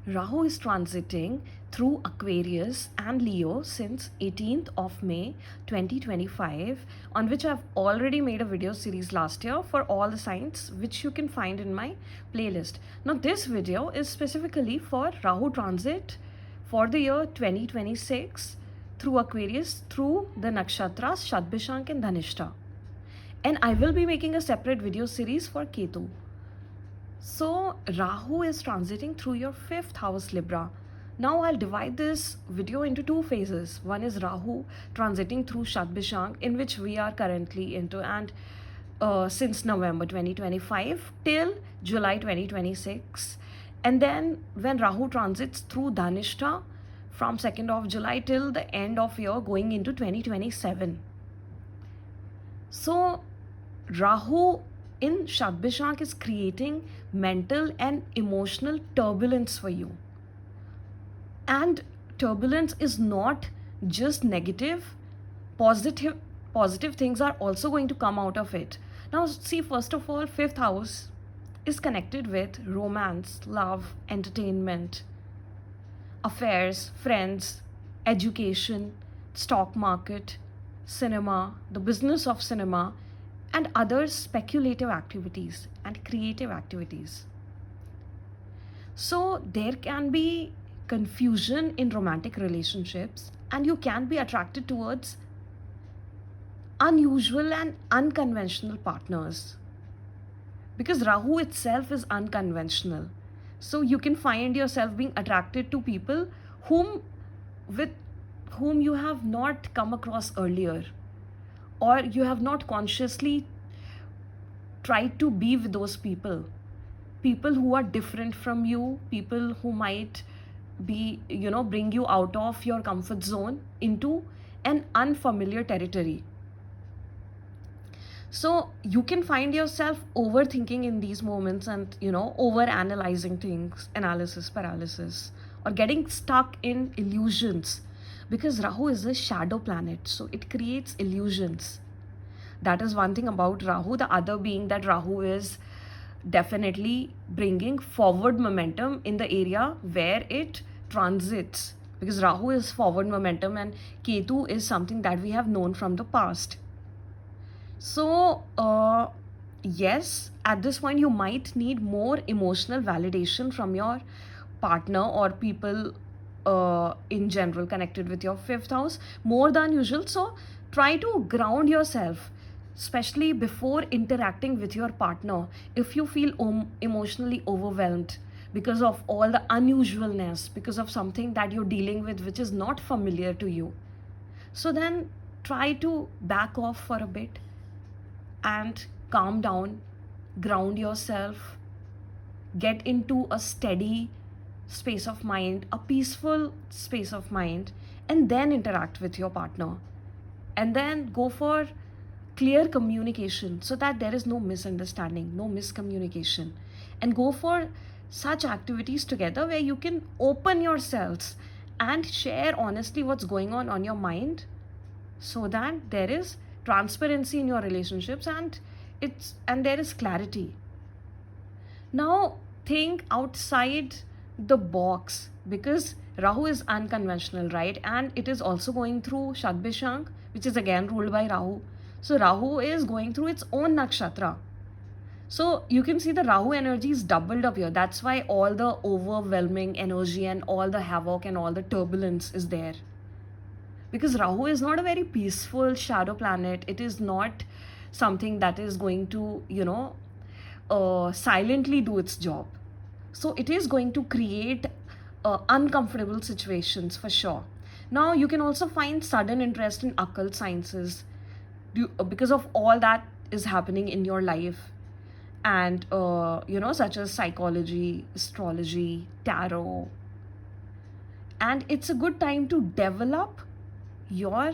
Rahu is transiting through Aquarius and Leo since 18th of May 2025, on which I've already made a video series last year for all the signs, which you can find in my playlist. Now this video is specifically for Rahu transit for the year 2026 through Aquarius through the nakshatras Shadbishank and Dhanishta. And I will be making a separate video series for Ketu. So Rahu is transiting through your 5th house, Libra. Now I'll divide this video into two phases. One is Rahu transiting through Shadbishank, in which we are currently into, and since November 2025 till July 2026. And then when Rahu transits through Dhanishta from 2nd of July till the end of year going into 2027. So Rahu in Shadbishank is creating mental and emotional turbulence for you. And turbulence is not just negative, positive things are also going to come out of it. Now see, first of all, 5th house is connected with romance, love, entertainment, affairs, friends, education, stock market, cinema, the business of cinema, and other speculative activities and creative activities. So there can be confusion in romantic relationships, and you can be attracted towards unusual and unconventional partners, because Rahu itself is unconventional. So you can find yourself being attracted to people with whom you have not come across earlier, or you have not consciously tried to be with those people who are different from you, people who might be, bring you out of your comfort zone into an unfamiliar territory. So you can find yourself overthinking in these moments and, over analyzing things, analysis paralysis, or getting stuck in illusions, because Rahu is a shadow planet, so it creates illusions. That is one thing about Rahu. The other being that Rahu is definitely bringing forward momentum in the area where it transits, because Rahu is forward momentum and Ketu is something that we have known from the past. So yes, at this point you might need more emotional validation from your partner or people in general connected with your 5th house more than usual. So try to ground yourself, especially before interacting with your partner, if you feel emotionally overwhelmed because of all the unusualness, because of something that you're dealing with which is not familiar to you. So then try to back off for a bit and calm down, ground yourself, get into a steady space of mind, a peaceful space of mind, and then interact with your partner. And then go for clear communication so that there is no misunderstanding, no miscommunication. And go for such activities together where you can open yourselves and share honestly what's going on your mind, so that there is transparency in your relationships and there is clarity. Now think outside the box, because Rahu is unconventional, right? And it is also going through Shadbishank, which is again ruled by Rahu. So Rahu is going through its own nakshatra. So you can see the Rahu energy is doubled up here. That's why all the overwhelming energy and all the havoc and all the turbulence is there. Because Rahu is not a very peaceful shadow planet. It is not something that is going to, silently do its job. So it is going to create uncomfortable situations for sure. Now you can also find sudden interest in occult sciences because of all that is happening in your life, and such as psychology, astrology, tarot. And it's a good time to develop your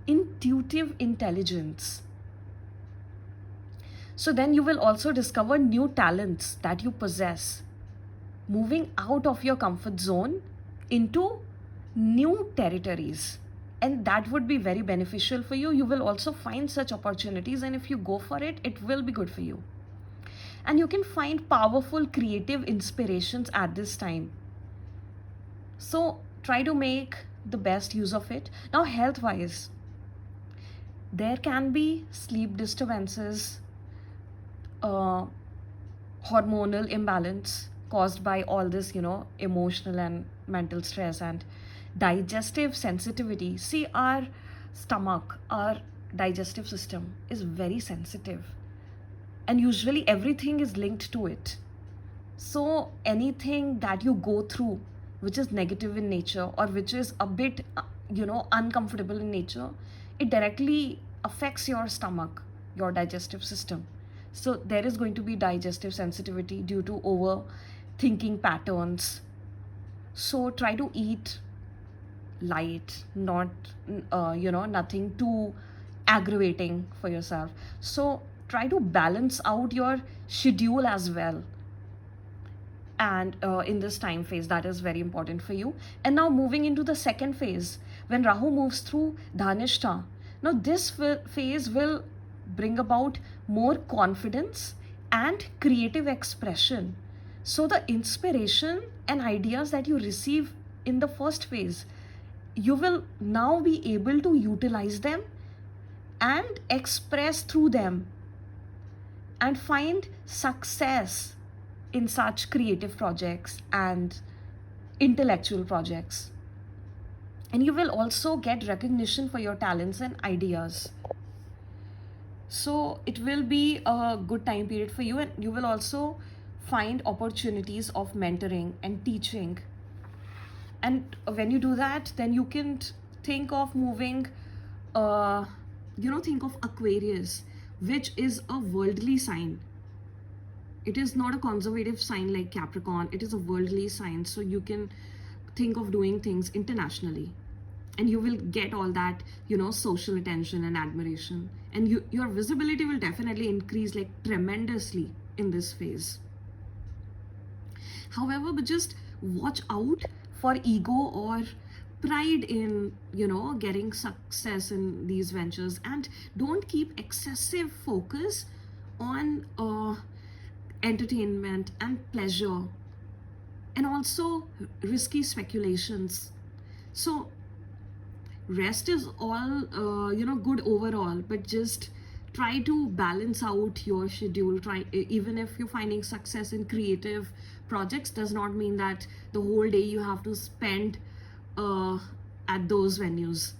intuitive intelligence. So then you will also discover new talents that you possess, moving out of your comfort zone into new territories, and that would be very beneficial for you. You will also find such opportunities, and if you go for it, it will be good for you. And you can find powerful creative inspirations at this time. So try to make the best use of it. Now, health wise, there can be sleep disturbances, uh, hormonal imbalance caused by all this, emotional and mental stress, and digestive sensitivity. See, our stomach, our digestive system is very sensitive, and usually everything is linked to it. So anything that you go through which is negative in nature, or which is a bit, uncomfortable in nature, it directly affects your stomach, your digestive system. So there is going to be digestive sensitivity due to overthinking patterns. So try to eat light, not, nothing too aggravating for yourself. So try to balance out your schedule as well, and in this time phase, that is very important for you. And now moving into the second phase, when Rahu moves through Dhanishta, now this phase will bring about more confidence and creative expression. So the inspiration and ideas that you receive in the first phase, you will now be able to utilize them and express through them and find success in such creative projects and intellectual projects. And you will also get recognition for your talents and ideas. So it will be a good time period for you, and you will also find opportunities of mentoring and teaching. And when you do that, then you can think of moving, think of Aquarius, which is a worldly sign. It is not a conservative sign like Capricorn. It is a worldly sign. So you can think of doing things internationally, and you will get all that, social attention and admiration. And your visibility will definitely increase like tremendously in this phase. However, but just watch out for ego or pride in, getting success in these ventures, and don't keep excessive focus on entertainment and pleasure, and also risky speculations. So rest is all, good overall, but just try to balance out your schedule. Even if you're finding success in creative projects, does not mean that the whole day you have to spend at those venues.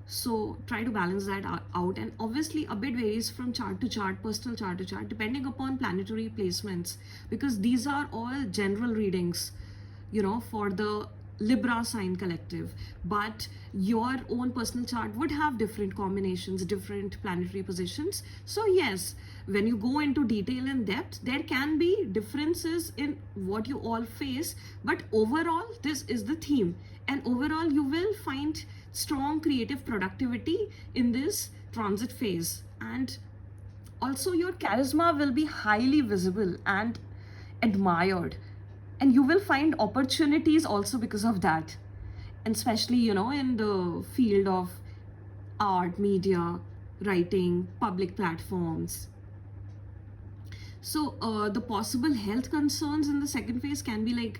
So try to balance that out. And obviously a bit varies from chart to chart, personal chart to chart, depending upon planetary placements, because these are all general readings, for the Libra sign collective. But your own personal chart would have different combinations, different planetary positions. So yes, when you go into detail and depth, there can be differences in what you all face, but overall this is the theme, and overall you will find strong creative productivity in this transit phase. And also your charisma will be highly visible and admired, and you will find opportunities also because of that, and especially, in the field of art, media, writing, public platforms. So the possible health concerns in the second phase can be like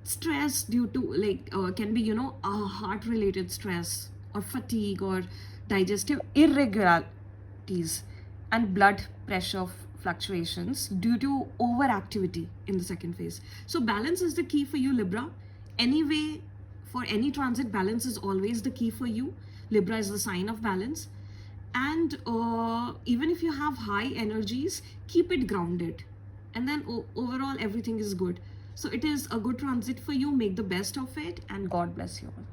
stress due to can be, heart related stress, or fatigue, or digestive irregularities, and blood pressure fluctuations due to overactivity in the second phase. So balance is the key for you, Libra. Anyway, for any transit, balance is always the key for you. Libra is the sign of balance. And even if you have high energies, keep it grounded, and then overall everything is good. So it is a good transit for you. Make the best of it, and God bless you all.